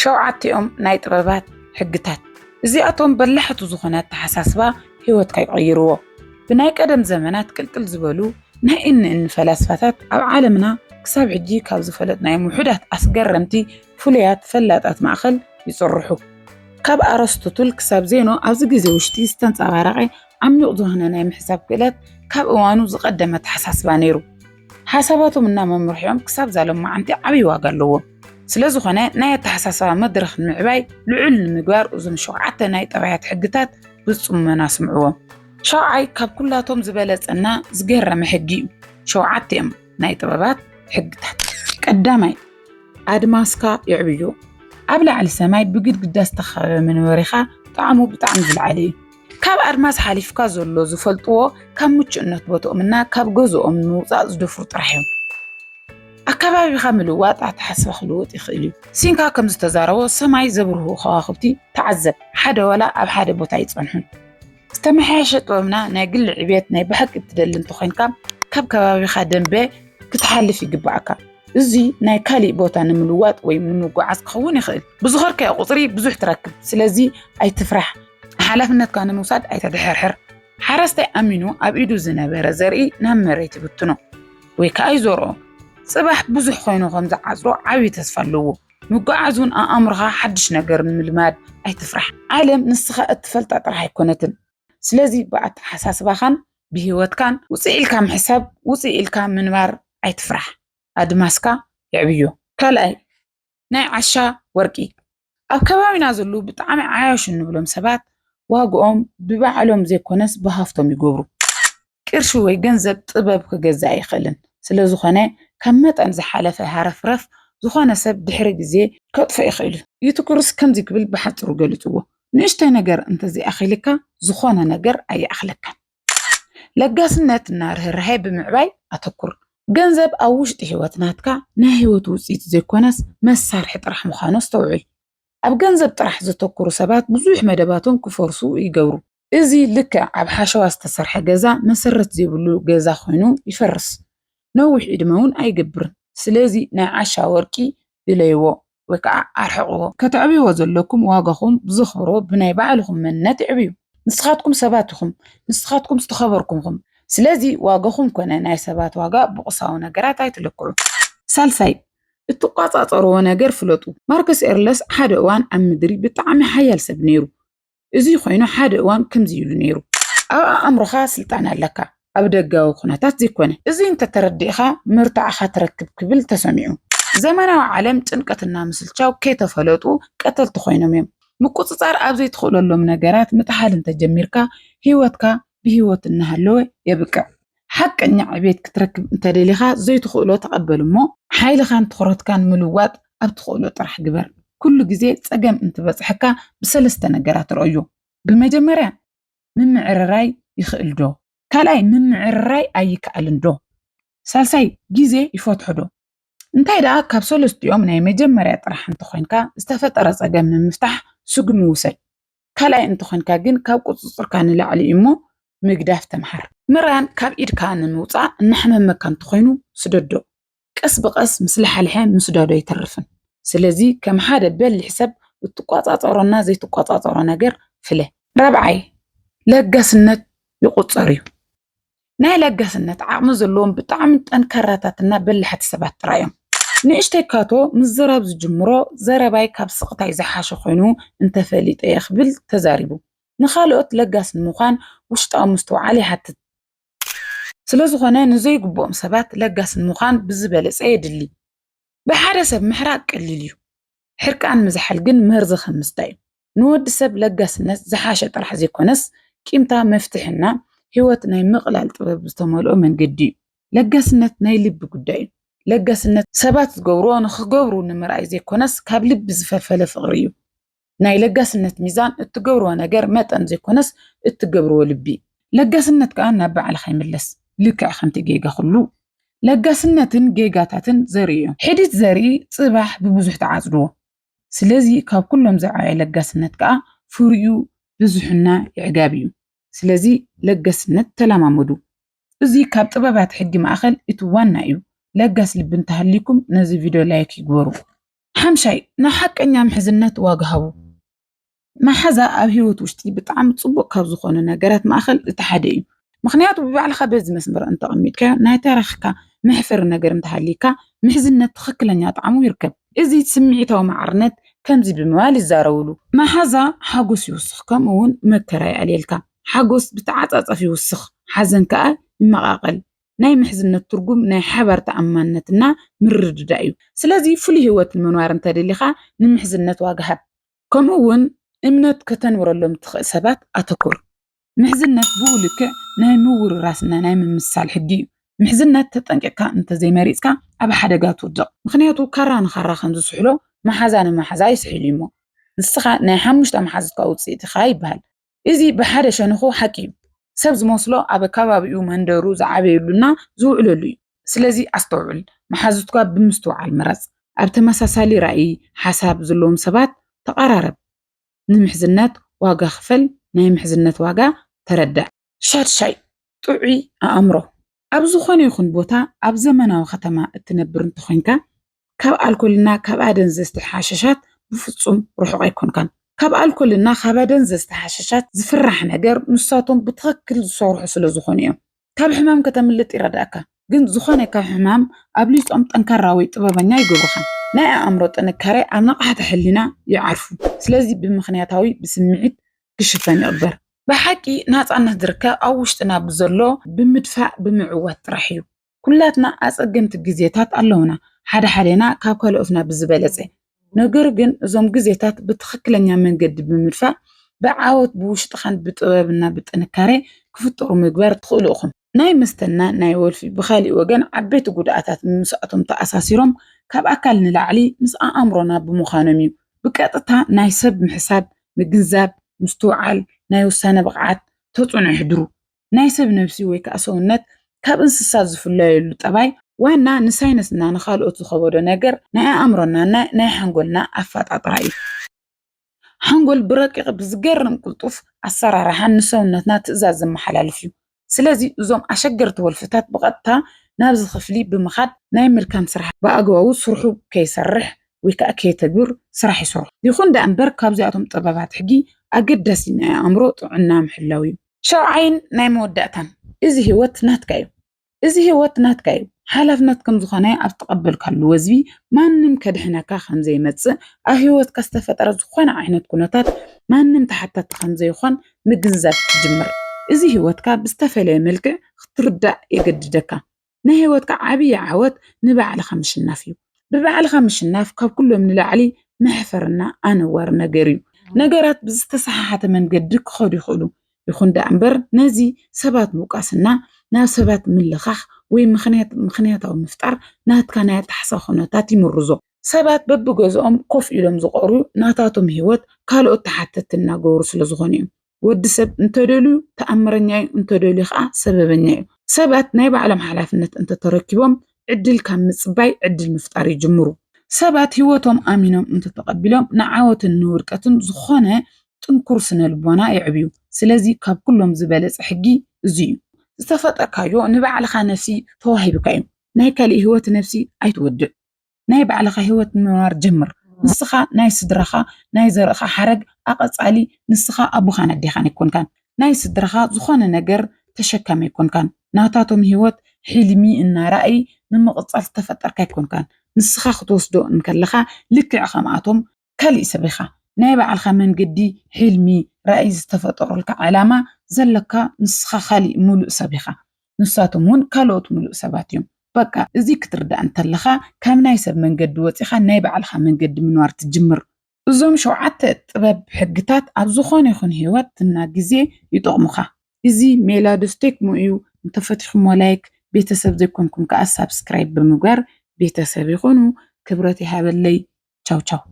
ሸውዓቲኦም ናይ ጥበባት ሕግታት እዚኣቶም በላሕቱ ዝኾነት ተሓሳስባ ህይወትካ ይቕይርዎ ብናይ ቀደም ዘመናት ቅልቅል ዝበሉ ናይ እንን ፈላስፋታት ኣብ ዓለምና ክሳብ ሕጂ ካብ ዝፈለጥናዮም ውሑዳት ኣስገረምቲ ፍሉያት ፈላጣት ማእኸል ይጽርሑ ካብ ኣርስቶትል ክሳብ ዜኖ ኣብዚ ግዜ ውሽጢ ዝተንጸባረቐ ዓሚቕ ዝኾነ ናይ ምሕሳብ ክእለት ካብ እዋኑ ዝቐደመ ተሓሳስባ ነይሩ ሓሳባቶም እና መምርሒኦም ክሳብ ዛሎማዓንቲ ዓብዪ ዋጋ ኣለዎ ስለዝኾነ ናይ ኣተሓሳስባ መድረኽ ንምዕባይ ልዑል ንምግባር እዞም ሸውዓተ ናይ ጠባያት ሕግታት ብጽሞና ስምዕዎም ሸውዓይ ካብ ኩላቶም ዝበለጸና ዝገረመ ሕጊ እዩ ሸውዓቲኦም ናይ ጥበባት ሕግታት ቀዳማይ ኣድማስካ ይዕብዮ ኣብ ላዕሊ ሰማይ ብግድግዳ ዝተኸበበ መንበሪኻ ጣዕሙ ብጣዕሚ ዝለዓለ እዩ ካብ ኣድማስ ሓሊፍካ ዘሎ ዝፈልጥዎ ካብ ምቹእነት ቦትኦምና ካብ ገዝኦም ምውፃእ ዝደፍሩ ጥራሕ እዮም ኣከባቢኻ ምልዋጥ ኣተሓሳስባ ክልወጥ ይኽእል እዩ ሲንካ ከም ዝተዛረቦ ሰማይ ዘብርሁ ከዋኽብቲ ተዓዘብ ሓደ ወላ ኣብ ሓደ ቦታ ይጸንሑን ዝተመሓየሸ ጥበብና ናይ ግሊ ዕብየት ናይ ብሓቂ እትደሊ እንተኾይንካ ካብ ከባቢኻ ደንበ ክትሓልፍ ይግባአካ እዚ ናይ ካሊእ ቦታ ንምልዋጥ ወይ ንምጓዓዝ ክኸውን ይኽእል ብዝኸርካዮ ቁፅሪ ብዙሕ ትረክብ ስለዚ ኣይትፍራሕ ሓላፍነትካ ንምውሳድ ኣይተድሕርሕር ሓረስታይ ኣሚኑ ኣብ ኢዱ ዝነበረ ዘርኢ ናብ መሬት ይብትኖ ወይ ከዓ ይዞርኦ ጽባሕ ብዙሕ ኮይኑ ከም ዝዓጽሮ ዓብዪ ተስፋ ኣለዎ ምጓዓዙን ኣእምሮኻ ሓድሽ ነገር ንምልማድ ኣይትፍራሕ ዓለም ንስኻ እትፈልጣ ጥራሕ ኣይኮነትን ስለዚ ብኣተሓሳስባኻን ብሂወትካን ውፅእ ኢልካ ምሕሳብ ውፅእ ኢልካ ምንባር ኣይትፍራሕ ኣድማስካ ይዕብዮ ካልኣይ ናይ ዓሻ ወርቂ ኣብ ከባቢና ዘሎ ብጣዕሚ ዓያሹ እንብሎም ሰባት ዋግኦም ብባዕሎም ዘይኮነስ ብሃፍቶም ይገብሩ ቅርሺ ወይ ገንዘብ ጥበብ ክገዛእ ይኽእልን ስለዝኾነ ካብ መጠን ዝሓለፈ ሃረፍረፍ ዝኾነ ሰብ ድሕሪ ግዜ ከጥፎ ይኽእል ይትኩርስ ከምዚ ክብል ብሓፅሩ ገሊፅዎ ንእሽተይ ነገር እንተዘይኣኺልካ ዝኾነ ነገር ኣይኣኽለካን ለጋስነት እና ርህራሄ ብምዕባይ ኣተኩር ገንዘብ ኣብ ውሽጢ ህይወት ናትካ ናይ ህይወት ውፅኢት ዘይኮነስ መሳርሒ ጥራሕ ምዃኑ ኣስተውዕል ኣብ ገንዘብ ጥራሕ ዘተኩሩ ሰባት ብዙሕ መደባቶም ክፈርሱ ይገብሩ እዚ ልክዕ ኣብ ሓሸዋ ዝተሰርሐ ገዛ መሰረት ዘይብሉ ገዛ ኮይኑ ይፈርስ ነዊሕ ዕድመ እውን ኣይገብርን ስለዚ ናይ ዓሻ ወርቂ ድለይዎ ወይ ከዓ ኣርሕቕዎ ከተዕብይዎ ዘለኩም ዋጋኹም ብዘኽብሮ ብናይ ባዕልኹም መንነት ይዕብዩ ንስኻትኩም ሰባት ኢኹም ንስኻትኩም ዝተኸበርኩምኹም ስለዚ ዋጋኹም ኮነ ናይ ሰባት ዋጋ ብቁሳዊ ነገራት ኣይትለክዑ ሳልሳይ እትቋጻጸርዎ ነገር ፍለጡ ማርክስ ኤርለስ ሓደ እዋን ኣብ ምድሪ ብጣዕሚ ሓያል ሰብ ነይሩ እዚ ኮይኑ ሓደ እዋን ከምዚ ኢሉ ነይሩ ኣብ ኣእምሮኻ ስልጣን ኣለካ ኣብ ደጋዊ ኩነታት ዘይኮነ እዚ እንተተረዲእኻ ምርታዕኻ ትረክብ ክብል ተሰሚዑ ዘመናዊ ዓለም ጭንቀትና ምስልቻው ከይተፈለጡ ቀተልቲ ኮይኖም እዮም ምቁፅጻር ኣብ ዘይትኽእለሎም ነገራት ምጥሓል እንተጀሚርካ ህይወትካ ብህይወት እናሃለወ የብቅዕ ሓቀኛ ዕብየት ክትረክብ እንተደሊኻ ዘይትኽእሎ ተቐበል እሞ ሓይልኻን ትኹረትካን ምልዋጥ ኣብ ትኽእሎ ጥራሕ ግበር ኩሉ ግዜ ፀገም እንትበፅሐካ ብሰለስተ ነገራት ረእዩ ብመጀመርያ ምምዕርራይ ይኽእል ዶ ካልኣይ ምምዕርራይ ኣይከኣልን ዶ ሳልሳይ ግዜ ይፈትሖ ዶ እንታይ ደኣ ካብ ሰለስቲኦም ናይ መጀመርያ ጥራሕ እንተኾይንካ ዝተፈጠረ ፀገም ንምፍታሕ ስጉም ውሰድ ካልኣይ እንተኾይንካ ግን ካብ ቁፅፅርካ ንላዕሊ እሞ ምግዳፍ ተምሃር ምራን ካብ ኢድካ ንምውፃእ እናሕመመካ እንተኾይኑ ስደዶ ቀስ ብቐስ ምስ ልሓልሐ ምስዳዶ ይተርፍን ስለዚ ከም ሓደ በሊሕ ሰብ እትቋጻጸሮና ዘይትቋጻጸሮ ነገር ፍለ ረብዓይ ለጋስነት ይቁፀር እዩ ናይ ለጋስነት ዓቕሚ ዘለዎም ብጣዕሚ ጠንካራታትና በላሕቲ ሰባት ጥራዮም ንእሽተይ ካቶ ምዝራብ ዝጅምሮ ዘረባይ ካብ ስቕታይ ዝሓሸ ኮይኑ እንተፈሊጠ የኽብል ተዛሪቡ ንኻልኦት ለጋስ ንምዃን ውሽጣዊ ምስትውዓል ይሓትት ስለዝኾነ ንዘይግብኦም ሰባት ለጋስ ንምዃን ብዝበለፀ የድሊ ብሓደ ሰብ ምሕራቅ ቀሊል እዩ ሕርቃን ምዝሓል ግን መርዚ ከም ምስታይ እዩ ንወዲ ሰብ ለጋስነት ዝሓሸ ጥራሕ ዘይኮነስ ቂምታ መፍትሕና ህይወት ናይ ምቕላል ጥበብ ዝተመልኦ መንገዲ እዩ ለጋስነት ናይ ልቢ ጉዳይ እዩ ለጋስነት ሰባት ዝገብሮ ንኽገብሩ ንምርኣይ ዘይኮነስ ካብ ልቢ ዝፈልፈለ ፍቕሪ እዩ ናይ ለጋስነት ሚዛን እትገብርዎ ነገር መጠን ዘይኮነስ እትገብርዎ ልቢ ለጋስነት ከዓ ናብ ባዕልኻ ይምለስ ልክዕ ከምቲ ጌጋ ኩሉ ለጋስነትን ጌጋታትን ዘርኢ እዮም ሕዲት ዘርኢ ጽባሕ ብብዙሕ ተዓጽድዎ ስለዚ ካብ ኩሎም ዝዓበየ ለጋስነት ከዓ ፍርዩ ብዙሕና ይዕጋብ እዩ ስለዚ ለጋስነት ተለማመዱ እዚ ካብ ጥበባት ሕጊ ማእኸል እቲ ዋና እዩ ለጋስ ልቢ እንተሃሊኩም ነዚ ቪድዮ ላይክ ይግበሩ حمشاي نحقኛ ምሕዝነት ዋጋ ሃቡ ማሓዛ ኣብ ሂወት ውሽጢ ብጣዕሚ ጽቡቕ ካብ ዝኾኑ ነገራት ማእኸል እቲ ሓደ እዩ ምኽንያቱ ብባዕልኻ በዚ መስመር እንተቐሚጥካ ናይ ታሪኽካ ምሕፍር ነገር እንተሃሊካ ምሕዝነት ትኽክለኛ ጣዕሙ ይርከብ እዚ ስምዒታዊ ማዕርነት ከምዚ ብምባል ይዛረብሉ ማሓዛ ሓጎስ ይውስኽ ከምኡውን መከራ ይኣልየልካ ሓጎስ ብተዓጻጻፍ ይውስኽ ሓዘን ከዓ ይመቓቐል ናይ ምሕዝነት ትርጉም ናይ ሓባር ተኣማንነትና ምርድዳእ እዩ ስለዚ ፍሉይ ህይወት ንምንባር እንተደሊኻ ንምሕዝነት ዋጋ ሃብ ከምኡውን እምነት ከተንብረሎም ትኽእል ሰባት ኣተኩር ምሕዝነት ብኡ ልክዕ ናይ ምውርራስና ናይ ምምሳል ሕጊ እዩ ምሕዝነት ተጠንቂቕካ እንተዘይመሪፅካ ኣብ ሓደጋ ትውድቕ ምክንያቱ ካራ ንኻራ ከም ዝስሕሎ ማሓዛ ንማሓዛ ይስሕሉ እሞ ንስኻ ናይ ሓሙሽተ ማሓዝትካ ውፅኢት ኢኻ ይበሃል እዚ ብሓደ ሸነኹ ሓቂ እዩ ሰብ ዝመስሎ ኣብ ከባቢኡ መንደሩ ዝዓበየሉና ዝውዕለሉ እዩ ስለዚ ኣስተውዕል ማሓዝትካ ብምስትውዓል ምረፅ ኣብ ተመሳሳሊ ራእይ ሓሳብ ዘለዎም ሰባት ተቐራረብ ንምሕዝነት ዋጋ ክፈል ናይ ምሕዝነት ዋጋ ተረዳእ ሻድሻይ ጥዑይ ኣእምሮ ኣብ ዝኾነ ይኹን ቦታ ኣብ ዘመናዊ ከተማ እትነብር እንተኾይንካ ካብ ኣልኮልና ካብ ኣደንዘዝቲ ሓሸሻት ብፍጹም ርሑቕ ኣይኮንካን ካብ ኣልኮልና ካብ ኣደንዘዝቲ ሓሸሻት ዝፍራሕ ነገር ንሳቶም ብትኽክል ዝሰርሑ ስለ ዝኾኑ እዮም ካብ ሕማም ከተምልጥ ይረዳእካ ግን ዝኾነ ካብ ሕማም ኣብ ሊፆም ጠንካራ ወይ ጥበበኛ ይገብሩኻ ናይ ኣእምሮ ጥንካሬ ኣብ ንቕሓተ ሕሊና ይዓርፉ ስለዚ ብምኽንያታዊ ብስምዒት ክሽፈን ይቕበር ብሓቂ ናፃነት ዝርከብ ኣብ ውሽጥና ብዘሎ ብምድፋእ ብምዕዋት ጥራሕ እዩ ኩላትና ኣፀገምቲ ግዜታት ኣለውና ሓደ ሓደና ካብ ካልኦትና ብዝበለፀ ነገር ግን እዞም ግዜታት ብትኽክለኛ መንገዲ ብምድፋእ ብዓወት ብውሽጥኻን ብጥበብና ብጥንካሬ ክፍጠሩ ምግባር ትኽእሉ ኢኹም ናይ መስተና ናይ ወልፊ ብኻሊእ ወገን ዓበይቲ ጉድኣታት ምስኣቶም ተኣሳሲሮም ካብ ኣካል ንላዕሊ ምስ ኣእምሮና ብምዃኖም እዩ ብቀጥታ ናይ ሰብ ምሕሳብ ምግንዛብ ምስትውዓል ናይ ውሳነ ብቕዓት ተጽዕኖ ይሕድሩ ናይ ሰብ ነፍሲ ወይ ከዓ ሰውነት ካብ እንስሳት ዝፍለየሉ ጠባይ ዋና ንሳይነስና ንኻልኦት ዝኸበዶ ነገር ናይ ኣእምሮና ናይ ሓንጎልና ኣፈጣጥራ እዩ ሓንጎል ብረቂቕ ብዝገርም ቅልጡፍ ኣሰራርሓ ንሰውነትና ትእዛዝ ዘመሓላልፍ እዩ ስለዚ እዞም ኣሸገርቲ ወልፍታት ብቐጥታ ናብ ዝኽፍሊ ብምኻድ ናይ ምልካም ስራሕ ብኣግባቡ ስርሑ ከይሰርሕ ወይ ከዓ ከይተግብር ስራሕ ይሰርሑ ይኹን ዳ እምበር ካብዚኣቶም ጥበባት ሕጊ ኣገዳሲ ናይ ኣእምሮ ጥዕና ምሕላው እዩ ሻውዓይን ናይ መወዳእታን እዚ ህይወት ናትካ እዩ ሓላፍነት ከም ዝኾነ ኣብ ተቐበልካሉ ወዝቢ ማንም ከድሕነካ ከም ዘይመጽእ ኣብ ህይወትካ ዝተፈጠረ ዝኾነ ዓይነት ኩነታት ማንም ተሓታቲ ከም ዘይኾን ምግንዛብ ትጅምር እዚ ህይወትካ ብዝተፈለየ መልክዕ ክትርዳእ የገድደካ ናይ ህይወትካ ዓብይ ዓወት ንባዕልኻ ምሽናፍ እዩ ብባዕልኻ ምሽናፍ ካብ ኩሎም ንላዕሊ መሕፈርና ኣነዋር ነገር እዩ ነገራት ብዝተሰሓሓተ መንገዲ ክኸዱ ይኽእሉ ይኹን ዳ እምበር ነዚ ሰባት ምውቃስና ናብ ሰባት ምልኻኽ ወይ ምኽንያታዊ ምፍጣር ናትካ ናይ ኣተሓሳስባ ኩነታት ይምርዞ ሰባት በብገዝኦም ኮፍ ኢሎም ዝቐርቡ ናታቶም ህይወት ካልኦት ተሓተቲ እናገበሩ ስለ ዝኾኑ እዮም ወዲ ሰብ እንተደልዩ ተኣምረኛ እዩ እንተደልዩ ከዓ ሰበበኛ እዩ ሰባት ናይ ባዕሎም ሓላፍነት እንተተረኪቦም ዕድል ካብ ምጽባይ ዕድል ምፍጣር ይጅምሩ ሰባት ህይወቶም ኣሚኖም እንተተቐቢሎም ንዓወትን ንውድቀትን ዝኾነ ጥንኩር ስነ ልቦና ይዕብዩ ስለዚ ካብ ኩሎም ዝበለፀ ሕጊ እዚ እዩ ዝተፈጠርካዮ ንባዕልኻ ነፍሲ ተዋሂብካ እዩ ናይ ካልእ ህይወት ነፍሲ ኣይትወድእ ናይ ባዕልኻ ህይወት ምንባር ጀምር ንስኻ ናይ ስድራኻ ናይ ዘርእኻ ሓረግ ኣቐጻሊ ንስኻ ኣቡኻን ኣዴኻን ኣይኮንካን ናይ ስድራኻ ዝኾነ ነገር ተሸካሚ ኣይኮንካን ናታቶም ህይወት ሕልሚ እናራእይ ንምቕጻል ዝተፈጠርካ ኣይኮንካን ንስኻ ክትወስዶ እንከለኻ ልክዕ ከምኣቶም ካልእ ሰብ ኢኻ ናይ ባዕልኻ መንገዲ ሕልሚ ራእይ ዝተፈጠሩልካ ዓላማ ዘለካ ንስኻ ካልእ ሙሉእ ሰብ ኢኻ ንሳቶም እውን ካልኦት ሙሉእ ሰባት እዮም በቃ እዚ ክትርዳእ እንተለኻ ካብ ናይ ሰብ መንገዲ ወፂኻ ናይ ባዕልኻ መንገዲ ምንባር ትጅምር እዞም 7 ጥበብ ሕግታት ኣብ ዝኾነ ይኹን ህይወትና ግዜ ይጠቕሙኻ እዚ ሜላዶስቴክሞ እዩ እንተፈቲኹሞ ላይክ ቤተሰብ ዘይኮንኩም ከዓ ሳብስክራይብ ብምግባር ቤተሰብ ይኹኑ ክብረት ይሃበለይ ቻው ቻው